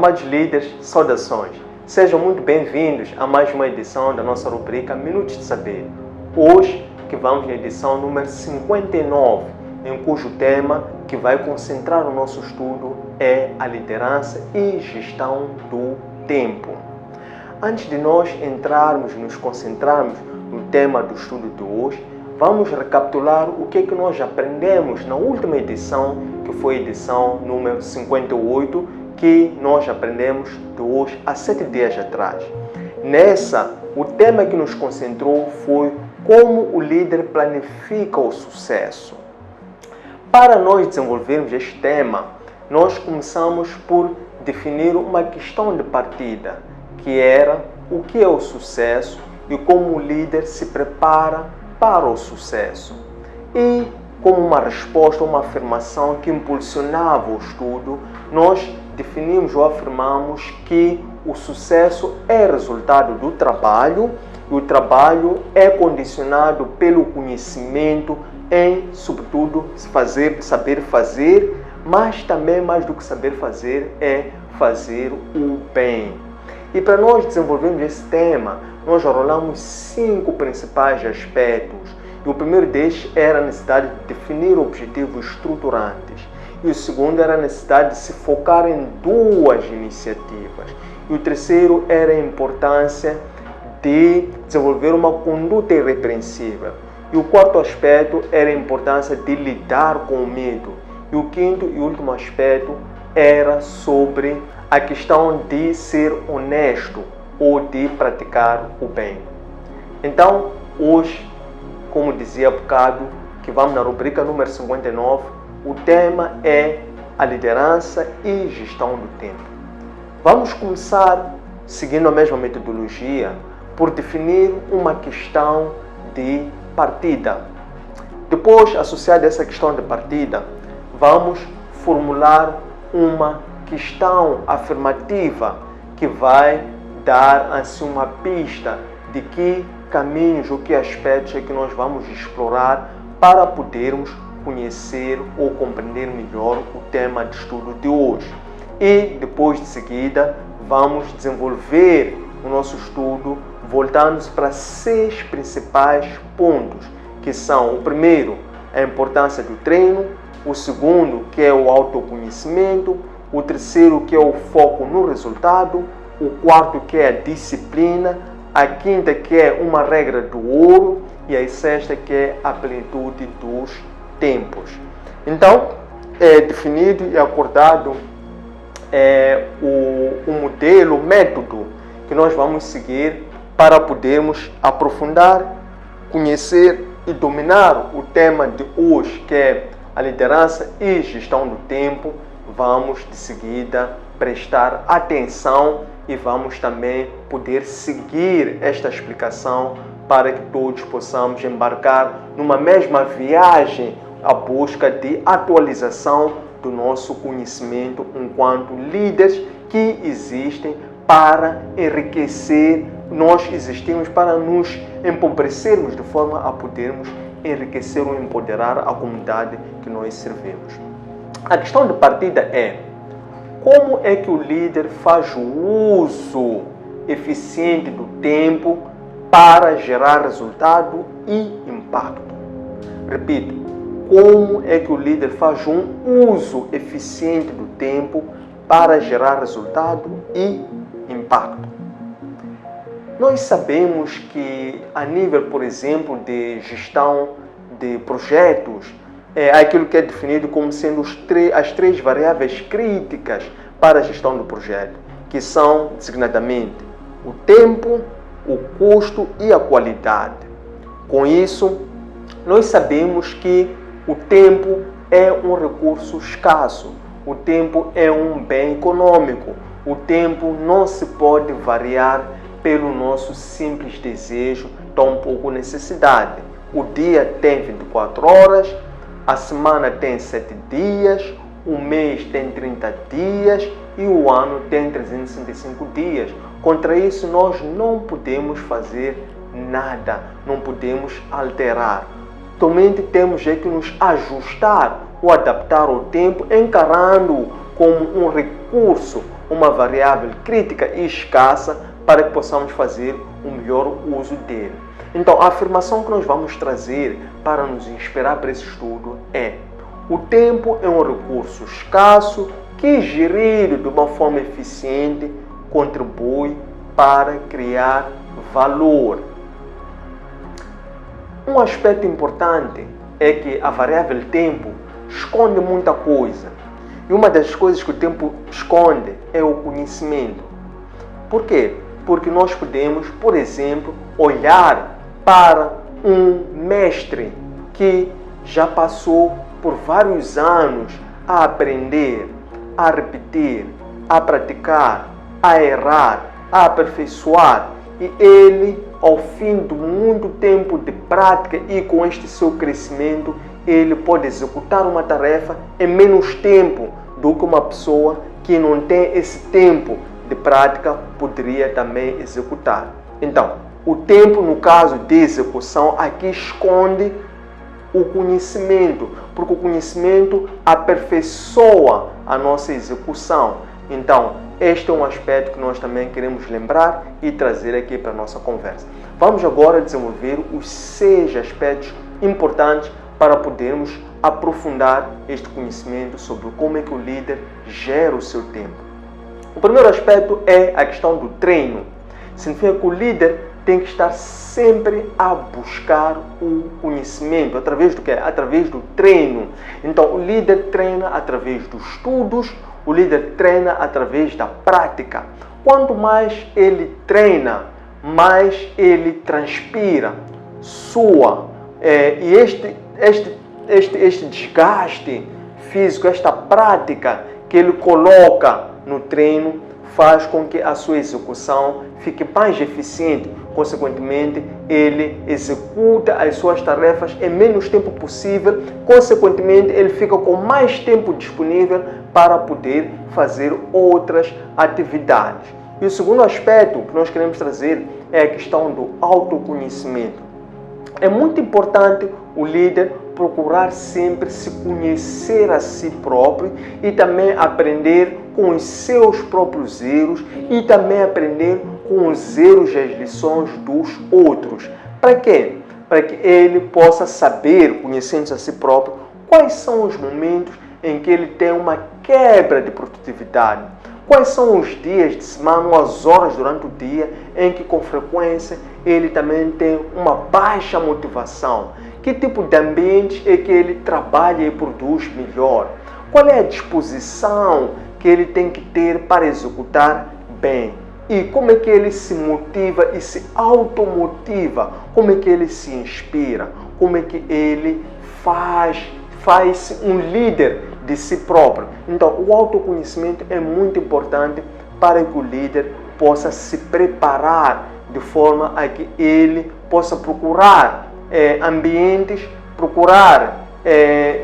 Amados líderes, saudações. Sejam muito bem-vindos a mais uma edição da nossa rubrica Minutos de Saber. Hoje, que vamos na edição número 59, em cujo tema que vai concentrar o nosso estudo é a liderança e gestão do tempo. Antes de nós entrarmos e nos concentrarmos no tema do estudo de hoje, vamos recapitular o que nós aprendemos na última edição, que foi a edição número 58, que nós aprendemos de hoje a 7 dias atrás. Nessa, o tema que nos concentrou foi como o líder planifica o sucesso. Para nós desenvolvermos este tema, nós começamos por definir uma questão de partida, que era o que é o sucesso e como o líder se prepara para o sucesso. E como uma resposta, uma afirmação que impulsionava o estudo, nós definimos ou afirmamos que o sucesso é resultado do trabalho e o trabalho é condicionado pelo conhecimento em, sobretudo, saber fazer, mas também mais do que saber fazer é fazer o bem. E para nós desenvolvermos esse tema, nós rolamos 5 principais aspectos. E o primeiro destes era a necessidade de definir objetivos estruturantes. E o segundo era a necessidade de se focar em 2 iniciativas. E o terceiro era a importância de desenvolver uma conduta irrepreensível. E o quarto aspecto era a importância de lidar com o medo. E o quinto e último aspecto era sobre a questão de ser honesto ou de praticar o bem. Então, hoje, como dizia há bocado, que vamos na rubrica número 59, o tema é a liderança e gestão do tempo. Vamos começar, seguindo a mesma metodologia, por definir uma questão de partida. Depois, associada a essa questão de partida, vamos formular uma questão afirmativa que vai dar assim uma pista de que caminhos ou que aspectos é que nós vamos explorar para podermos conhecer ou compreender melhor o tema de estudo de hoje. E depois de seguida vamos desenvolver o nosso estudo voltando-se para 6 principais pontos, que são o primeiro, a importância do treino, o segundo, que é o autoconhecimento, o terceiro, que é o foco no resultado, o quarto, que é a disciplina, a quinta, que é uma regra do ouro, e a sexta, que é a plenitude dos tempos. Então, é definido e acordado o modelo, o método que nós vamos seguir para podermos aprofundar, conhecer e dominar o tema de hoje, que é a liderança e gestão do tempo. Vamos de seguida prestar atenção e vamos também poder seguir esta explicação para que todos possamos embarcar numa mesma viagem à busca de atualização do nosso conhecimento enquanto líderes que existem para enriquecer. Nós existimos para nos empobrecermos de forma a podermos enriquecer ou empoderar a comunidade que nós servimos. A questão de partida é: como é que o líder faz o uso eficiente do tempo para gerar resultado e impacto? Repito, como é que o líder faz um uso eficiente do tempo para gerar resultado e impacto? Nós sabemos que a nível, por exemplo, de gestão de projetos, é aquilo que é definido como sendo as 3 variáveis críticas para a gestão do projeto, que são, designadamente, o tempo, o custo e a qualidade. Com isso, nós sabemos que o tempo é um recurso escasso, o tempo é um bem econômico, o tempo não se pode variar pelo nosso simples desejo, tampouco necessidade. O dia tem 24 horas, a semana tem 7 dias, o mês tem 30 dias e o ano tem 365 dias. Contra isso, nós não podemos fazer nada, não podemos alterar. Somente temos que nos ajustar ou adaptar ao tempo, encarando-o como um recurso uma variável crítica e escassa para que possamos fazer o melhor uso dele. Então, a afirmação que nós vamos trazer para nos inspirar para esse estudo é: o tempo é um recurso escasso que, gerido de uma forma eficiente, contribui para criar valor. Um aspecto importante é que a variável tempo esconde muita coisa. E uma das coisas que o tempo esconde é o conhecimento. Por quê? Porque nós podemos, por exemplo, olhar para um mestre que já passou por vários anos a aprender, a repetir, a praticar, a errar, a aperfeiçoar. E ele, ao fim de muito tempo de prática e com este seu crescimento, ele pode executar uma tarefa em menos tempo do que uma pessoa que não tem esse tempo de prática poderia também executar. Então, o tempo, no caso de execução, aqui esconde o conhecimento, porque o conhecimento aperfeiçoa a nossa execução. Então, este é um aspecto que nós também queremos lembrar e trazer aqui para a nossa conversa. Vamos agora desenvolver os 6 aspectos importantes para podermos aprofundar este conhecimento sobre como é que o líder gera o seu tempo. O primeiro aspecto é a questão do treino. Significa que o líder tem que estar sempre a buscar o conhecimento. Através do quê? Através do treino. Então, o líder treina através dos estudos, o líder treina através da prática. Quanto mais ele treina, mais ele transpira, sua. E este desgaste físico, esta prática que ele coloca no treino, faz com que a sua execução fique mais eficiente. Consequentemente, ele executa as suas tarefas em menos tempo possível. Consequentemente, ele fica com mais tempo disponível para poder fazer outras atividades. E o segundo aspecto que nós queremos trazer é a questão do autoconhecimento. É muito importante o líder procurar sempre se conhecer a si próprio e também aprender com os seus próprios erros e também aprender com os erros e as lições dos outros. Para quê? Para que ele possa saber, conhecendo-se a si próprio, quais são os momentos em que ele tem uma quebra de produtividade. Quais são os dias de semana ou as horas durante o dia em que com frequência ele também tem uma baixa motivação? Que tipo de ambiente é que ele trabalha e produz melhor? Qual é a disposição que ele tem que ter para executar bem? E como é que ele se motiva e se automotiva? Como é que ele se inspira? Como é que ele faz-se um líder de si próprio? Então, o autoconhecimento é muito importante para que o líder possa se preparar de forma a que ele possa procurar ambientes, procurar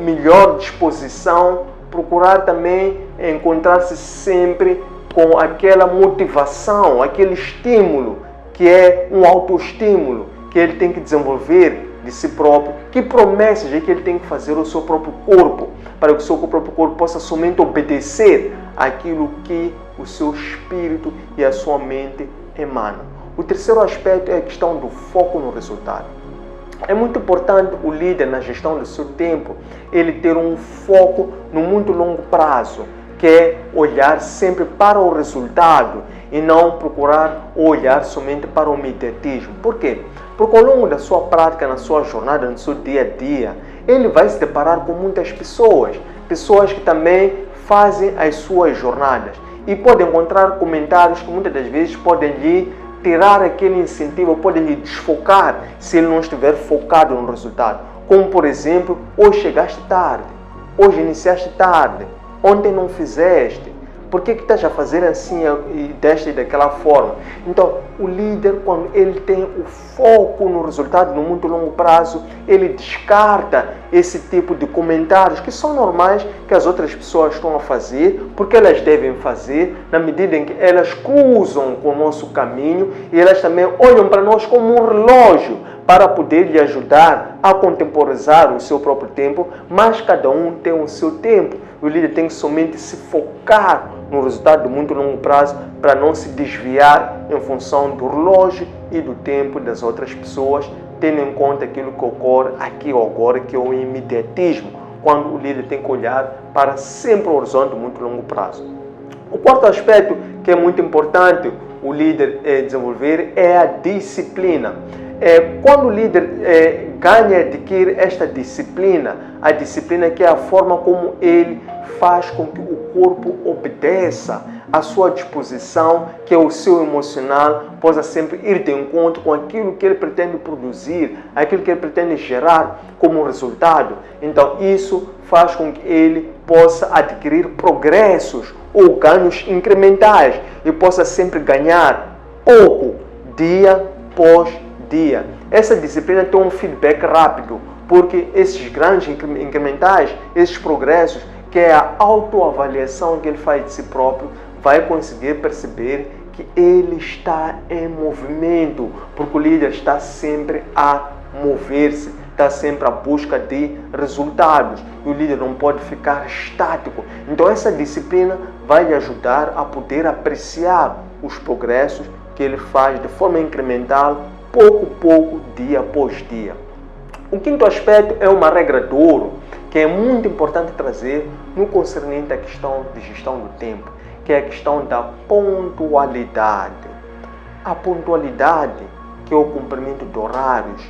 melhor disposição, procurar também encontrar-se sempre com aquela motivação, aquele estímulo que é um autoestímulo que ele tem que desenvolver de si próprio. Que promessas é que ele tem que fazer ao seu próprio corpo para que o seu próprio corpo possa somente obedecer àquilo que o seu espírito e a sua mente emanam. O terceiro aspecto é a questão do foco no resultado. É muito importante o líder na gestão do seu tempo, ele ter um foco no muito longo prazo, que é olhar sempre para o resultado e não procurar olhar somente para o imediatismo. Por quê? Porque ao longo da sua prática, na sua jornada, no seu dia a dia, ele vai se deparar com muitas pessoas que também fazem as suas jornadas e pode encontrar comentários que muitas das vezes podem lhe tirar aquele incentivo, pode lhe desfocar se ele não estiver focado no resultado. Como, por exemplo, hoje chegaste tarde, hoje iniciaste tarde, ontem não fizeste, por que estás a fazer assim e desta e daquela forma? Então, o líder, quando ele tem o foco no resultado no muito longo prazo, ele descarta esse tipo de comentários que são normais, que as outras pessoas estão a fazer, porque elas devem fazer, na medida em que elas cruzam com o nosso caminho e elas também olham para nós como um relógio para poder lhe ajudar a contemporizar o seu próprio tempo, mas cada um tem o seu tempo. O líder tem que somente se focar no resultado de muito longo prazo, para não se desviar em função do relógio e do tempo das outras pessoas, tendo em conta aquilo que ocorre aqui ou agora, que é o imediatismo, quando o líder tem que olhar para sempre o horizonte de muito longo prazo. O quarto aspecto que é muito importante o líder desenvolver é a disciplina. Quando o líder ganha e adquire esta disciplina, a disciplina que é a forma como ele faz com que o corpo obedeça à sua disposição, que é o seu emocional, possa sempre ir de encontro com aquilo que ele pretende produzir, aquilo que ele pretende gerar como resultado. Então isso faz com que ele possa adquirir progressos ou ganhos incrementais e possa sempre ganhar pouco dia após dia. Essa disciplina tem um feedback rápido, porque esses grandes incrementais, esses progressos, que é a autoavaliação que ele faz de si próprio, vai conseguir perceber que ele está em movimento, porque o líder está sempre a mover-se, está sempre à busca de resultados e o líder não pode ficar estático. Então essa disciplina vai lhe ajudar a poder apreciar os progressos que ele faz de forma incremental, pouco a pouco, dia após dia. O quinto aspecto é uma regra de ouro, que é muito importante trazer no concernente à questão de gestão do tempo, que é a questão da pontualidade. A pontualidade, que é o cumprimento de horários,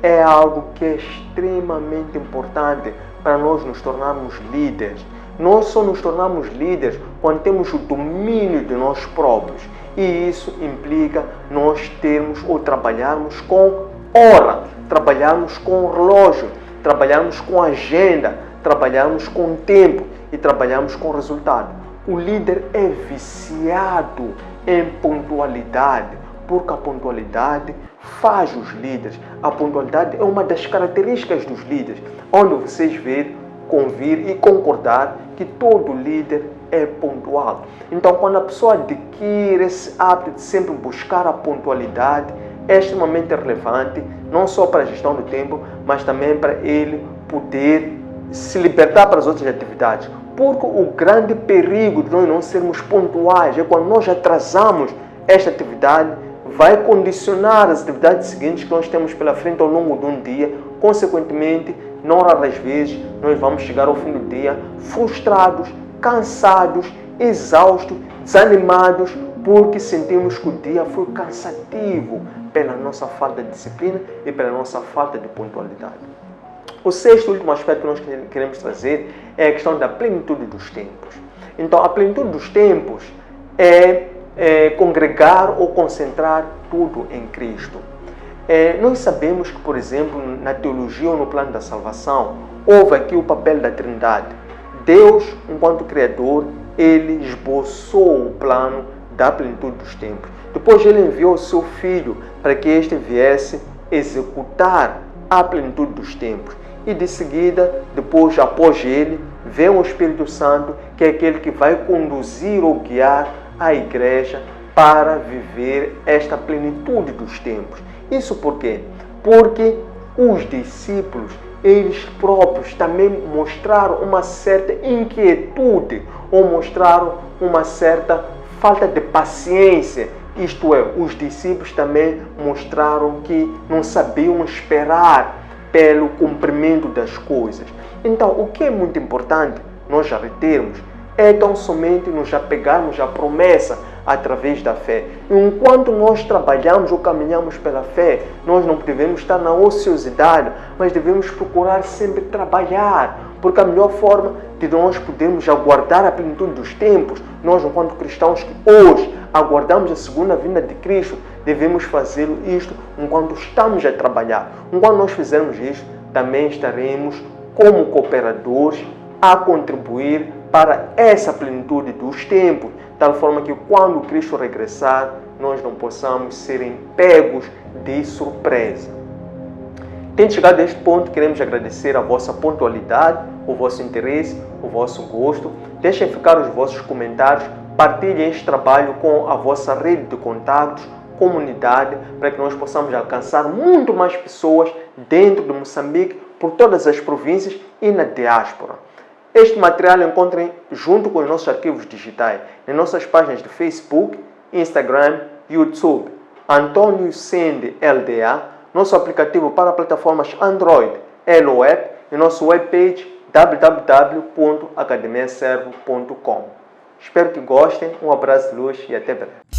é algo que é extremamente importante para nós nos tornarmos líderes. Nós só nos tornamos líderes quando temos o domínio de nós próprios. E isso implica nós termos ou trabalharmos com hora, trabalharmos com relógio, trabalharmos com agenda, trabalharmos com tempo e trabalharmos com resultado. O líder é viciado em pontualidade, porque a pontualidade faz os líderes. A pontualidade é uma das características dos líderes, onde vocês vêem, convir e concordar que todo líder é pontual. Então, quando a pessoa adquire esse hábito de sempre buscar a pontualidade, é extremamente relevante, não só para a gestão do tempo, mas também para ele poder se libertar para as outras atividades. Porque o grande perigo de nós não sermos pontuais é quando nós atrasamos esta atividade, vai condicionar as atividades seguintes que nós temos pela frente ao longo de um dia. Consequentemente, não raras vezes, nós vamos chegar ao fim do dia frustrados, cansados, exaustos, desanimados, porque sentimos que o dia foi cansativo pela nossa falta de disciplina e pela nossa falta de pontualidade. O sexto e último aspecto que nós queremos trazer é a questão da plenitude dos tempos. Então, a plenitude dos tempos é congregar ou concentrar tudo em Cristo. Nós sabemos que, por exemplo, na teologia ou no plano da salvação, houve aqui o papel da Trindade. Deus, enquanto Criador, ele esboçou o plano da plenitude dos tempos. Depois ele enviou o seu Filho para que este viesse executar a plenitude dos tempos. E de seguida, depois, após ele, vem o Espírito Santo, que é aquele que vai conduzir ou guiar a igreja para viver esta plenitude dos tempos. Isso por quê? Porque os discípulos, eles próprios também mostraram uma certa inquietude ou mostraram uma certa falta de paciência. Isto é, os discípulos também mostraram que não sabiam esperar pelo cumprimento das coisas. Então, o que é muito importante nós já retermos é tão somente nos apegarmos à promessa através da fé. E enquanto nós trabalhamos ou caminhamos pela fé, nós não devemos estar na ociosidade, mas devemos procurar sempre trabalhar, porque a melhor forma de nós podermos aguardar a plenitude dos tempos, nós enquanto cristãos que hoje aguardamos a segunda vinda de Cristo, devemos fazer isto enquanto estamos a trabalhar. Enquanto nós fizermos isto, também estaremos como cooperadores a contribuir para essa plenitude dos tempos, de tal forma que quando Cristo regressar, nós não possamos serem pegos de surpresa. Tendo chegado a este ponto, queremos agradecer a vossa pontualidade, o vosso interesse, o vosso gosto. Deixem ficar os vossos comentários, partilhem este trabalho com a vossa rede de contatos, comunidade, para que nós possamos alcançar muito mais pessoas dentro de Moçambique, por todas as províncias e na diáspora. Este material encontrem junto com os nossos arquivos digitais nas nossas páginas de Facebook, Instagram, YouTube. Antônio Sende LDA, nosso aplicativo para plataformas Android, LWeb e nosso webpage www.academiaservo.com. Espero que gostem, um abraço de luz e até breve.